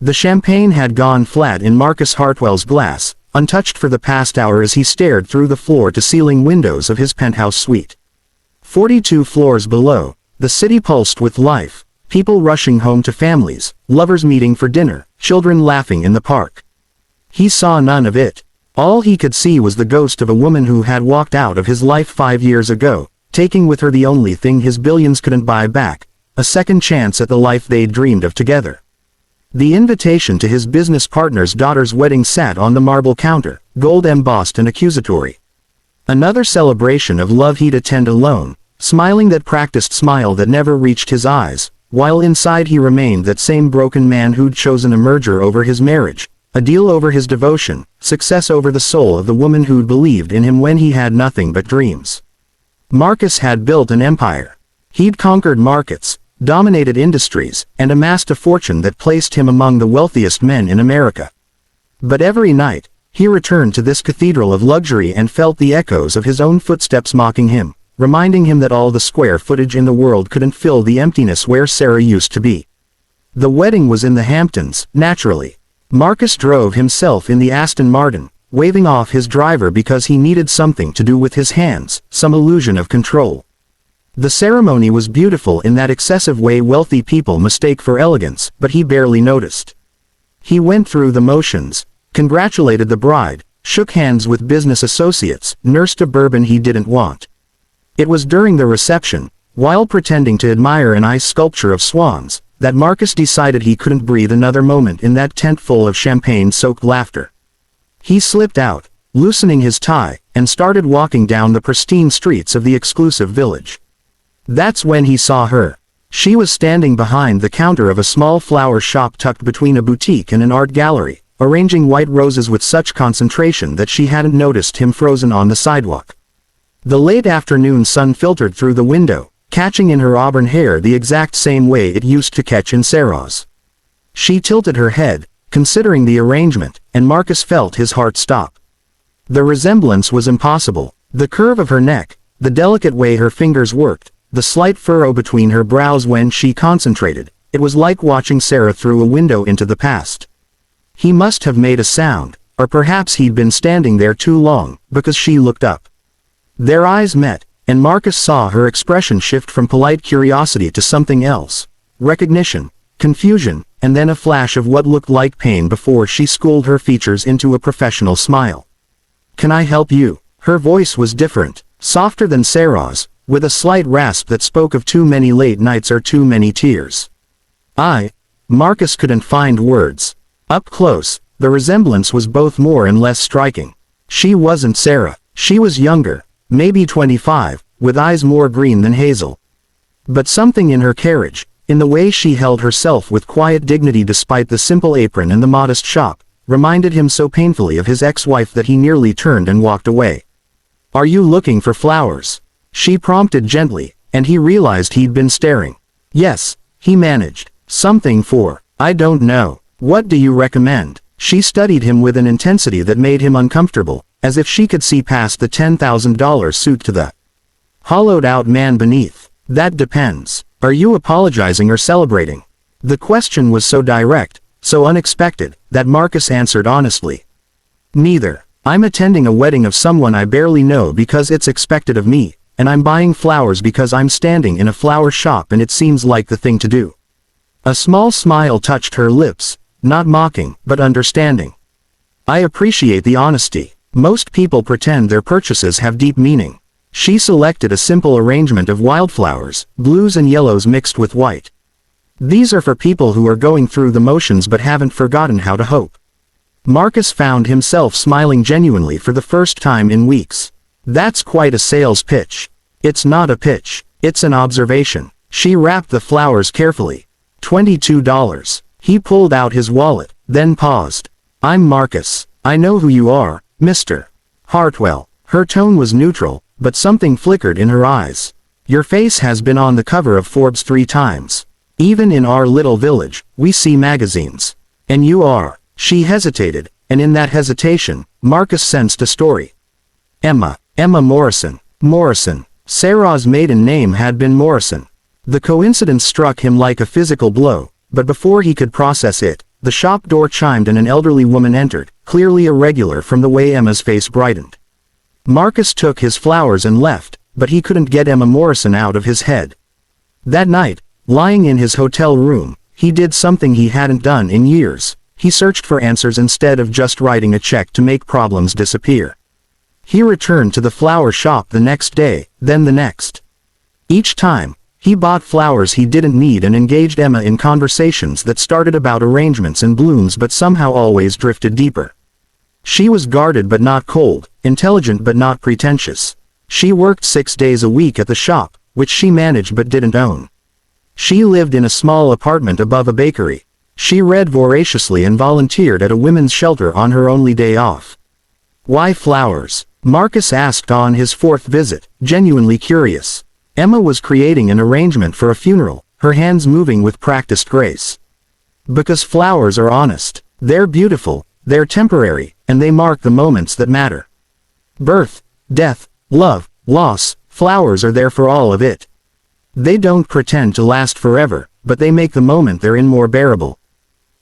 The champagne had gone flat in Marcus Hartwell's glass, untouched for the past hour as he stared through the floor-to-ceiling windows of his penthouse suite. 42 floors below, the city pulsed with life, people rushing home to families, lovers meeting for dinner, children laughing in the park. He saw none of it. All he could see was the ghost of a woman who had walked out of his life 5 years ago, taking with her the only thing his billions couldn't buy back, a second chance at the life they'd dreamed of together. The invitation to his business partner's daughter's wedding sat on the marble counter, gold embossed and accusatory. Another celebration of love he'd attend alone, smiling that practiced smile that never reached his eyes, while inside he remained that same broken man who'd chosen a merger over his marriage, a deal over his devotion, success over the soul of the woman who'd believed in him when he had nothing but dreams. Marcus had built an empire. He'd conquered markets, dominated industries, and amassed a fortune that placed him among the wealthiest men in America. But every night, he returned to this cathedral of luxury and felt the echoes of his own footsteps mocking him, reminding him that all the square footage in the world couldn't fill the emptiness where Sarah used to be. The wedding was in the Hamptons, naturally. Marcus drove himself in the Aston Martin, waving off his driver because he needed something to do with his hands, some illusion of control. The ceremony was beautiful in that excessive way wealthy people mistake for elegance, but he barely noticed. He went through the motions, congratulated the bride, shook hands with business associates, nursed a bourbon he didn't want. It was during the reception, while pretending to admire an ice sculpture of swans, that Marcus decided he couldn't breathe another moment in that tent full of champagne-soaked laughter. He slipped out, loosening his tie, and started walking down the pristine streets of the exclusive village. That's when he saw her. She was standing behind the counter of a small flower shop tucked between a boutique and an art gallery, arranging white roses with such concentration that she hadn't noticed him frozen on the sidewalk. The late afternoon sun filtered through the window, catching in her auburn hair the exact same way it used to catch in Sarah's. She tilted her head, considering the arrangement, and Marcus felt his heart stop. The resemblance was impossible. The curve of her neck, the delicate way her fingers worked, the slight furrow between her brows when she concentrated, it was like watching Sarah through a window into the past. He must have made a sound, or perhaps he'd been standing there too long, because she looked up. Their eyes met, and Marcus saw her expression shift from polite curiosity to something else. Recognition, confusion, and then a flash of what looked like pain before she schooled her features into a professional smile. "Can I help you?" Her voice was different, softer than Sarah's, with a slight rasp that spoke of too many late nights or too many tears. Marcus couldn't find words. Up close, the resemblance was both more and less striking. She wasn't Sarah. She was younger, maybe 25, with eyes more green than hazel. But something in her carriage, in the way she held herself with quiet dignity despite the simple apron and the modest shop, reminded him so painfully of his ex-wife that he nearly turned and walked away. "Are you looking for flowers?" She prompted gently, and he realized he'd been staring. "Yes," he managed. "Something for, I don't know. What do you recommend?" She studied him with an intensity that made him uncomfortable, as if she could see past the $10,000 suit to the hollowed-out man beneath. "That depends. Are you apologizing or celebrating?" The question was so direct, so unexpected, that Marcus answered honestly. "Neither. I'm attending a wedding of someone I barely know because it's expected of me, and I'm buying flowers because I'm standing in a flower shop and it seems like the thing to do." A small smile touched her lips, not mocking, but understanding. "I appreciate the honesty. Most people pretend their purchases have deep meaning." She selected a simple arrangement of wildflowers, blues and yellows mixed with white. "These are for people who are going through the motions but haven't forgotten how to hope." Marcus found himself smiling genuinely for the first time in weeks. "That's quite a sales pitch." "It's not a pitch, it's an observation." She wrapped the flowers carefully. $22. He pulled out his wallet, then paused. "I'm Marcus. I know who you are, Mr. Hartwell." Her tone was neutral, but something flickered in her eyes. "Your face has been on the cover of Forbes 3 times. Even in our little village, we see magazines. And you are." She hesitated, and in that hesitation, Marcus sensed a story. Emma Morrison. Morrison. Sarah's maiden name had been Morrison. The coincidence struck him like a physical blow, but before he could process it, the shop door chimed and an elderly woman entered, clearly irregular from the way Emma's face brightened. Marcus took his flowers and left, but he couldn't get Emma Morrison out of his head. That night, lying in his hotel room, he did something he hadn't done in years. He searched for answers instead of just writing a check to make problems disappear. He returned to the flower shop the next day, then the next. Each time, he bought flowers he didn't need and engaged Emma in conversations that started about arrangements and blooms but somehow always drifted deeper. She was guarded but not cold, intelligent but not pretentious. She worked 6 days a week at the shop, which she managed but didn't own. She lived in a small apartment above a bakery. She read voraciously and volunteered at a women's shelter on her only day off. Why flowers? Marcus asked on his 4th visit, genuinely curious. Emma was creating an arrangement for a funeral, her hands moving with practiced grace. Because flowers are honest. They're beautiful, they're temporary, and they mark the moments that matter. Birth, death, love, loss, flowers are there for all of it. They don't pretend to last forever, but they make the moment they're in more bearable.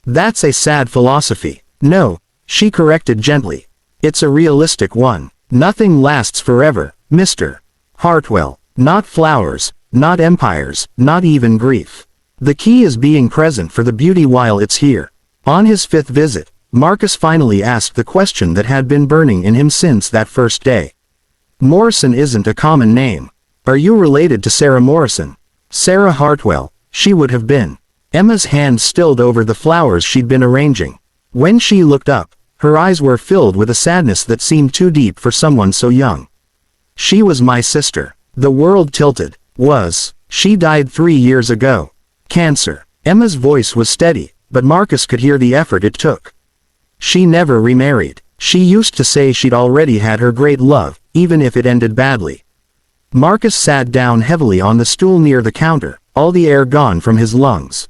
That's a sad philosophy. No, she corrected gently. It's a realistic one. Nothing lasts forever, Mr. Hartwell. Not flowers, not empires, not even grief. The key is being present for the beauty while it's here. On his 5th visit, Marcus finally asked the question that had been burning in him since that first day. Morrison isn't a common name. Are you related to Sarah Morrison? Sarah Hartwell, she would have been. Emma's hand stilled over the flowers she'd been arranging. When she looked up, her eyes were filled with a sadness that seemed too deep for someone so young. She was my sister. The world tilted. She died 3 years ago. Cancer. Emma's voice was steady, but Marcus could hear the effort it took. She never remarried. She used to say she'd already had her great love, even if it ended badly. Marcus sat down heavily on the stool near the counter, all the air gone from his lungs.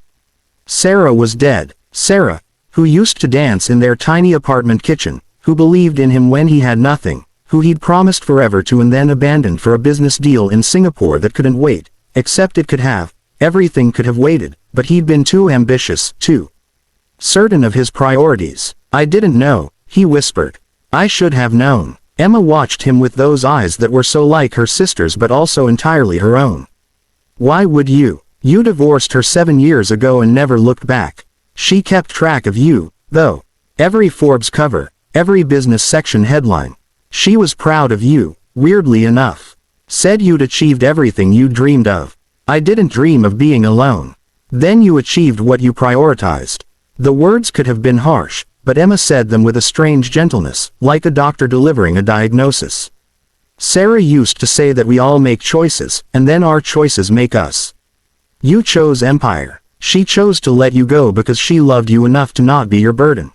Sarah was dead. Sarah, who used to dance in their tiny apartment kitchen, who believed in him when he had nothing, who he'd promised forever to and then abandoned for a business deal in Singapore that couldn't wait, except it could have. Everything could have waited, but he'd been too ambitious, too certain of his priorities. I didn't know, he whispered. I should have known. Emma watched him with those eyes that were so like her sister's but also entirely her own. Why would you? You divorced her 7 years ago and never looked back. She kept track of you, though. Every Forbes cover, every business section headline. She was proud of you, weirdly enough. Said you'd achieved everything you dreamed of. I didn't dream of being alone. Then you achieved what you prioritized. The words could have been harsh, but Emma said them with a strange gentleness, like a doctor delivering a diagnosis. Sarah used to say that we all make choices, and then our choices make us. You chose empire. She chose to let you go because she loved you enough to not be your burden.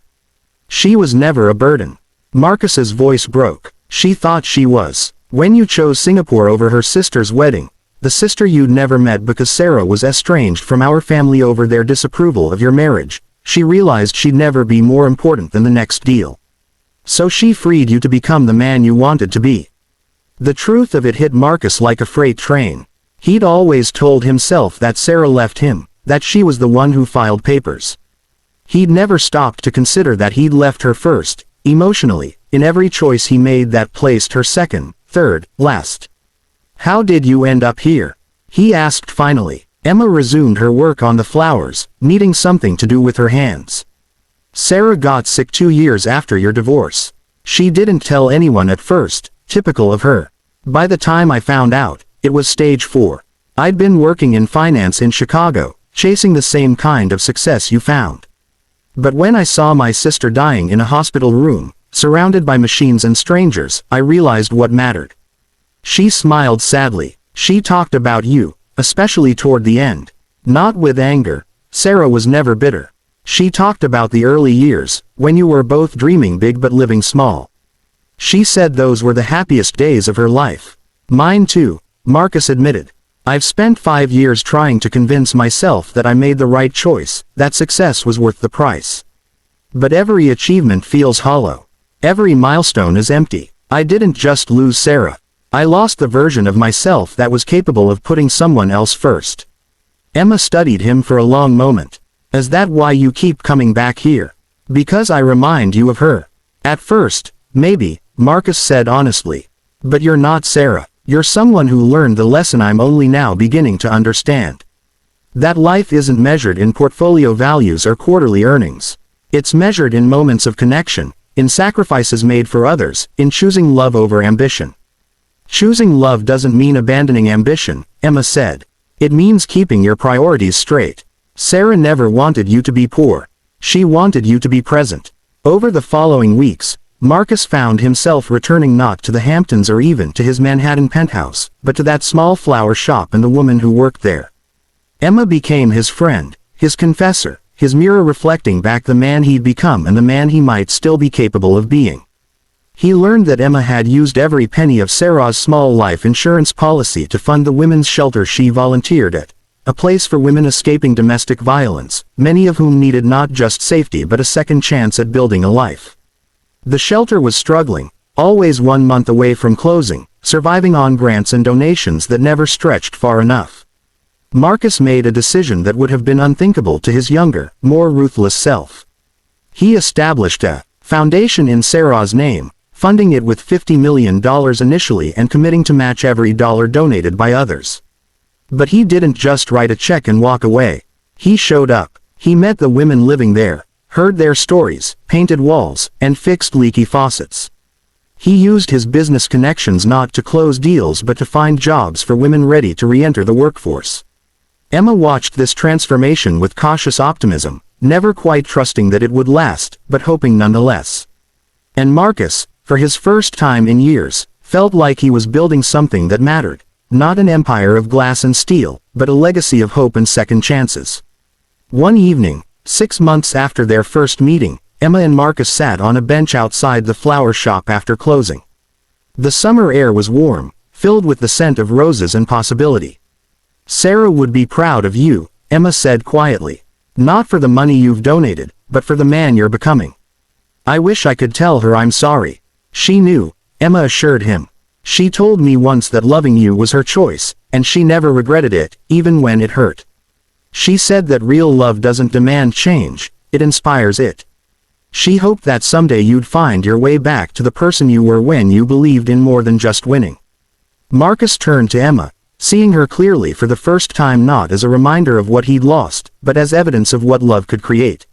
She was never a burden. Marcus's voice broke. She thought she was. When you chose Singapore over her sister's wedding, the sister you'd never met because Sarah was estranged from our family over their disapproval of your marriage, she realized she'd never be more important than the next deal. So she freed you to become the man you wanted to be. The truth of it hit Marcus like a freight train. He'd always told himself that Sarah left him, that she was the one who filed papers. He'd never stopped to consider that he'd left her first, emotionally, in every choice he made that placed her second, third, last. How did you end up here? He asked finally. Emma resumed her work on the flowers, needing something to do with her hands. Sarah got sick 2 years after your divorce. She didn't tell anyone at first, typical of her. By the time I found out, it was stage 4. I'd been working in finance in Chicago, chasing the same kind of success you found. But when I saw my sister dying in a hospital room, surrounded by machines and strangers, I realized what mattered. She smiled sadly. She talked about you, especially toward the end. Not with anger. Sarah was never bitter. She talked about the early years, when you were both dreaming big but living small. She said those were the happiest days of her life. Mine too, Marcus admitted. I've spent 5 years trying to convince myself that I made the right choice, that success was worth the price. But every achievement feels hollow. Every milestone is empty. I didn't just lose Sarah. I lost the version of myself that was capable of putting someone else first. Emma studied him for a long moment. Is that why you keep coming back here? Because I remind you of her. At first, maybe, Marcus said honestly. But you're not Sarah. You're someone who learned the lesson I'm only now beginning to understand. That life isn't measured in portfolio values or quarterly earnings. It's measured in moments of connection, in sacrifices made for others, in choosing love over ambition. Choosing love doesn't mean abandoning ambition, Emma said. It means keeping your priorities straight. Sarah never wanted you to be poor. She wanted you to be present. Over the following weeks, Marcus found himself returning not to the Hamptons or even to his Manhattan penthouse, but to that small flower shop and the woman who worked there. Emma became his friend, his confessor, his mirror reflecting back the man he'd become and the man he might still be capable of being. He learned that Emma had used every penny of Sarah's small life insurance policy to fund the women's shelter she volunteered at, a place for women escaping domestic violence, many of whom needed not just safety but a second chance at building a life. The shelter was struggling, always 1 month away from closing, surviving on grants and donations that never stretched far enough. Marcus made a decision that would have been unthinkable to his younger, more ruthless self. He established a foundation in Sarah's name, funding it with $50 million initially and committing to match every dollar donated by others. But he didn't just write a check and walk away. He showed up. He met the women living there, heard their stories, painted walls, and fixed leaky faucets. He used his business connections not to close deals but to find jobs for women ready to re-enter the workforce. Emma watched this transformation with cautious optimism, never quite trusting that it would last, but hoping nonetheless. And Marcus, for his first time in years, felt like he was building something that mattered, not an empire of glass and steel, but a legacy of hope and second chances. One evening, 6 months after their first meeting, Emma and Marcus sat on a bench outside the flower shop after closing. The summer air was warm, filled with the scent of roses and possibility. "Sarah would be proud of you," Emma said quietly. "Not for the money you've donated, but for the man you're becoming." "I wish I could tell her I'm sorry." She knew, Emma assured him. "She told me once that loving you was her choice, and she never regretted it, even when it hurt. She said that real love doesn't demand change, it inspires it. She hoped that someday you'd find your way back to the person you were when you believed in more than just winning." Marcus turned to Emma, seeing her clearly for the first time not as a reminder of what he'd lost, but as evidence of what love could create.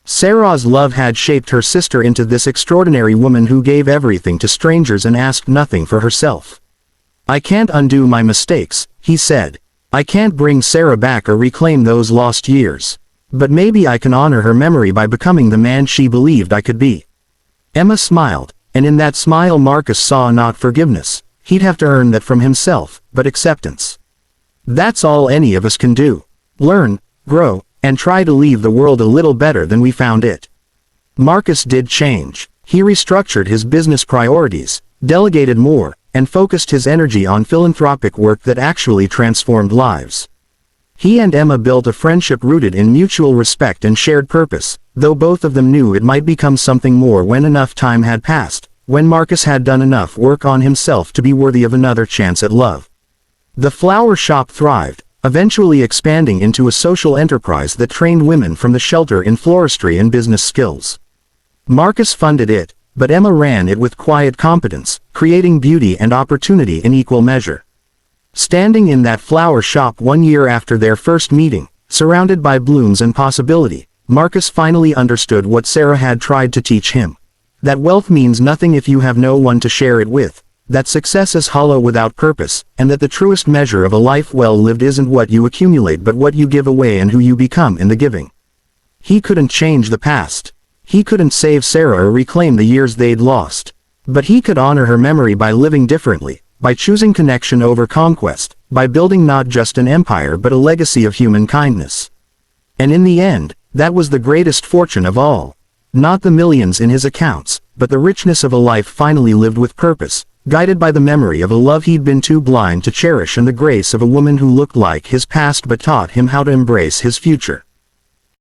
Sarah's love had shaped her sister into this extraordinary woman who gave everything to strangers and asked nothing for herself. "I can't undo my mistakes," he said. "I can't bring Sarah back or reclaim those lost years. But maybe I can honor her memory by becoming the man she believed I could be." Emma smiled, and in that smile Marcus saw not forgiveness. He'd have to earn that from himself, but acceptance. That's all any of us can do. Learn, grow, and try to leave the world a little better than we found it. Marcus did change. He restructured his business priorities, delegated more, and focused his energy on philanthropic work that actually transformed lives. He and Emma built a friendship rooted in mutual respect and shared purpose, though both of them knew it might become something more when enough time had passed, when Marcus had done enough work on himself to be worthy of another chance at love. The flower shop thrived, eventually expanding into a social enterprise that trained women from the shelter in floristry and business skills. Marcus funded it, but Emma ran it with quiet competence, creating beauty and opportunity in equal measure. Standing in that flower shop 1 year after their first meeting, surrounded by blooms and possibility, Marcus finally understood what Sarah had tried to teach him. That wealth means nothing if you have no one to share it with, that success is hollow without purpose, and that the truest measure of a life well lived isn't what you accumulate but what you give away and who you become in the giving. He couldn't change the past. He couldn't save Sarah or reclaim the years they'd lost. But he could honor her memory by living differently, by choosing connection over conquest, by building not just an empire but a legacy of human kindness. And in the end, that was the greatest fortune of all. Not the millions in his accounts, but the richness of a life finally lived with purpose, guided by the memory of a love he'd been too blind to cherish and the grace of a woman who looked like his past but taught him how to embrace his future.